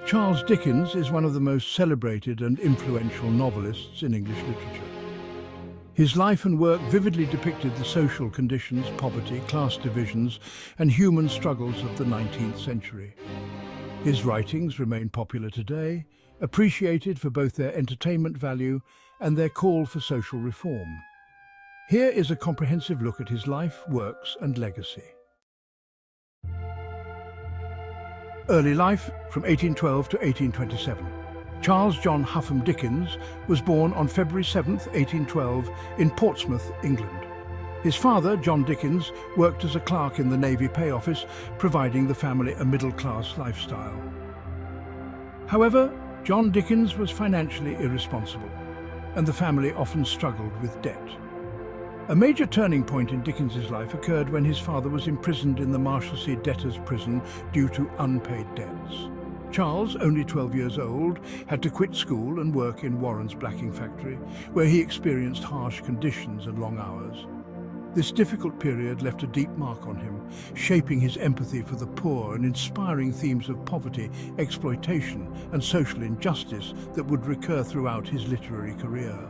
Charles Dickens is one of the most celebrated and influential novelists in English literature. His life and work vividly depicted the social conditions, poverty, class divisions, and human struggles of the 19th century. His writings remain popular today, appreciated for both their entertainment value and their call for social reform. Here is a comprehensive look at his life, works, and legacy. Early life, from 1812 to 1827. Charles John Huffam Dickens was born on February 7, 1812, in Portsmouth, England. His father, John Dickens, worked as a clerk in the Navy Pay Office, providing the family a middle-class lifestyle. However, John Dickens was financially irresponsible, and the family often struggled with debt. A major turning point in Dickens's life occurred when his father was imprisoned in the Marshalsea debtors' prison due to unpaid debts. Charles, only 12 years old, had to quit school and work in Warren's blacking factory, where he experienced harsh conditions and long hours. This difficult period left a deep mark on him, shaping his empathy for the poor and inspiring themes of poverty, exploitation, and social injustice that would recur throughout his literary career.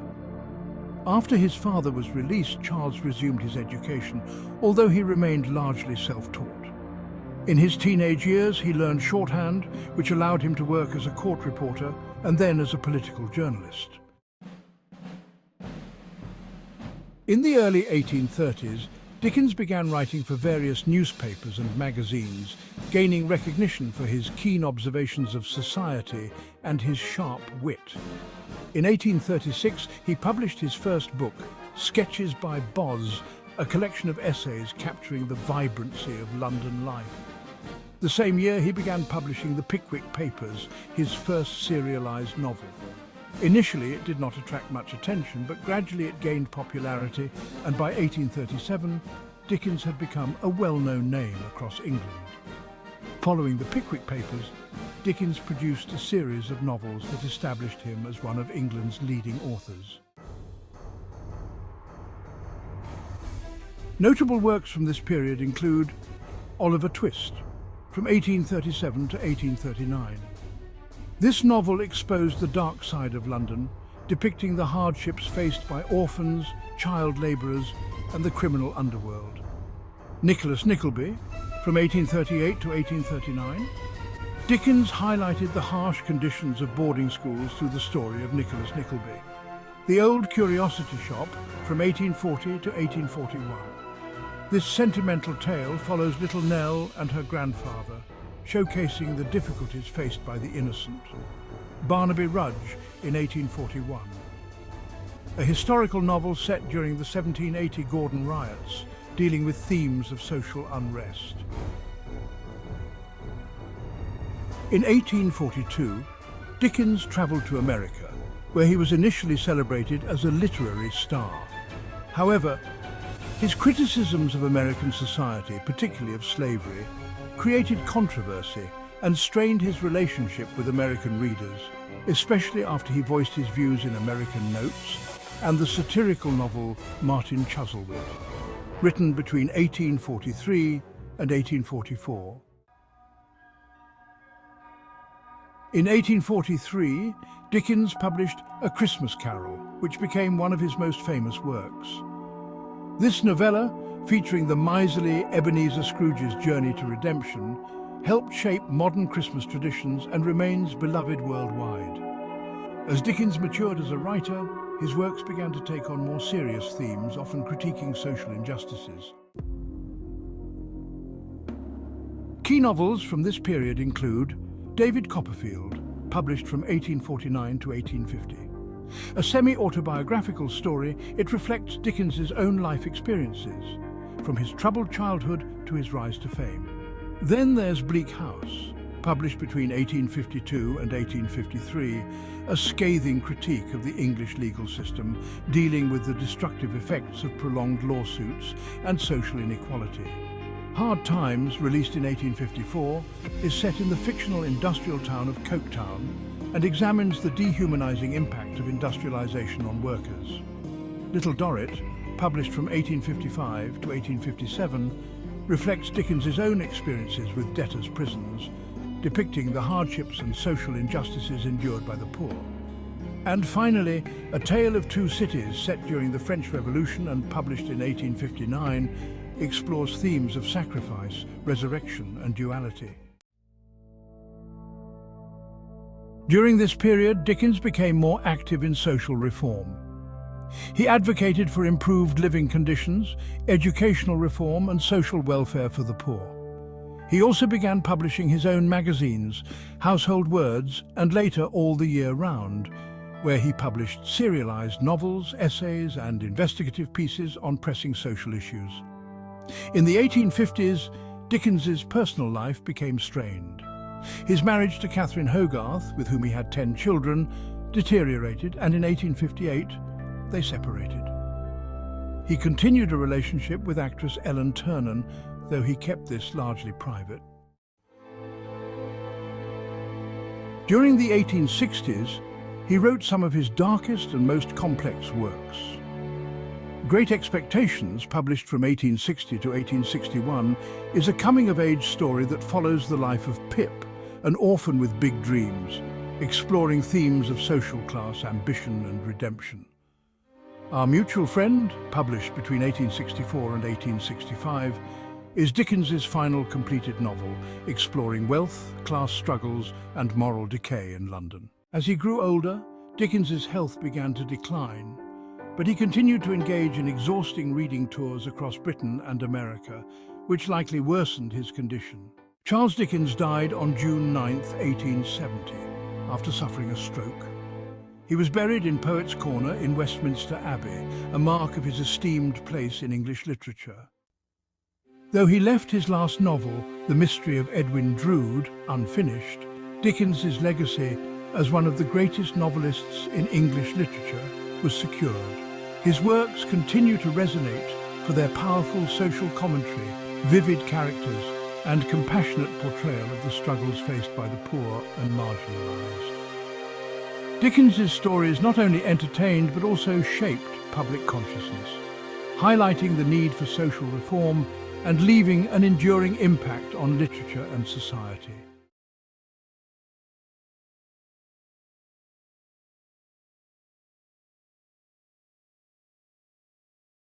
After his father was released, Charles resumed his education, although he remained largely self-taught. In his teenage years, he learned shorthand, which allowed him to work as a court reporter and then as a political journalist. In the early 1830s, Dickens began writing for various newspapers and magazines, gaining recognition for his keen observations of society and his sharp wit. In 1836, he published his first book, Sketches by Boz, a collection of essays capturing the vibrancy of London life. The same year, he began publishing the Pickwick Papers, his first serialized novel. Initially, it did not attract much attention, but gradually it gained popularity, and by 1837, Dickens had become a well-known name across England. Following the Pickwick Papers, Dickens produced a series of novels that established him as one of England's leading authors. Notable works from this period include Oliver Twist, from 1837 to 1839. This novel exposed the dark side of London, depicting the hardships faced by orphans, child labourers, and the criminal underworld. Nicholas Nickleby, from 1838 to 1839. Dickens highlighted the harsh conditions of boarding schools through the story of Nicholas Nickleby. The Old Curiosity Shop, from 1840 to 1841. This sentimental tale follows little Nell and her grandfather, showcasing the difficulties faced by the innocent. Barnaby Rudge in 1841. A historical novel set during the 1780 Gordon riots, dealing with themes of social unrest. In 1842, Dickens travelled to America, where he was initially celebrated as a literary star. However, his criticisms of American society, particularly of slavery, created controversy and strained his relationship with American readers, especially after he voiced his views in American Notes and the satirical novel Martin Chuzzlewit, written between 1843 and 1844. In 1843, Dickens published A Christmas Carol, which became one of his most famous works. This novella, featuring the miserly Ebenezer Scrooge's journey to redemption, helped shape modern Christmas traditions and remains beloved worldwide. As Dickens matured as a writer, his works began to take on more serious themes, often critiquing social injustices. Key novels from this period include David Copperfield, published from 1849 to 1850. A semi-autobiographical story, it reflects Dickens's own life experiences, from his troubled childhood to his rise to fame. Then there's Bleak House, published between 1852 and 1853, a scathing critique of the English legal system, dealing with the destructive effects of prolonged lawsuits and social inequality. Hard Times, released in 1854, is set in the fictional industrial town of Coketown and examines the dehumanizing impact of industrialization on workers. Little Dorrit, published from 1855 to 1857, reflects Dickens's own experiences with debtors' prisons depicting the hardships and social injustices endured by the poor. And finally, A Tale of Two Cities, set during the French Revolution and published in 1859, explores themes of sacrifice, resurrection, and duality. During this period, Dickens became more active in social reform. He advocated for improved living conditions, educational reform, and social welfare for the poor. He also began publishing his own magazines, Household Words, and later All the Year Round, where he published serialized novels, essays, and investigative pieces on pressing social issues. In the 1850s, Dickens's personal life became strained. His marriage to Catherine Hogarth, with whom he had 10 children, deteriorated, and in 1858, they separated. He continued a relationship with actress Ellen Ternan, though he kept this largely private. During the 1860s, he wrote some of his darkest and most complex works. Great Expectations, published from 1860 to 1861, is a coming-of-age story that follows the life of Pip, an orphan with big dreams, exploring themes of social class, ambition, and redemption. Our Mutual Friend, published between 1864 and 1865, is Dickens's final completed novel, exploring wealth, class struggles, and moral decay in London. As he grew older, Dickens's health began to decline, but he continued to engage in exhausting reading tours across Britain and America, which likely worsened his condition. Charles Dickens died on June 9, 1870, after suffering a stroke. He was buried in Poets' Corner in Westminster Abbey, a mark of his esteemed place in English literature. Though he left his last novel, The Mystery of Edwin Drood, unfinished, Dickens's legacy as one of the greatest novelists in English literature was secured. His works continue to resonate for their powerful social commentary, vivid characters, and compassionate portrayal of the struggles faced by the poor and marginalized. Dickens's stories not only entertained but also shaped public consciousness, highlighting the need for social reform and leaving an enduring impact on literature and society.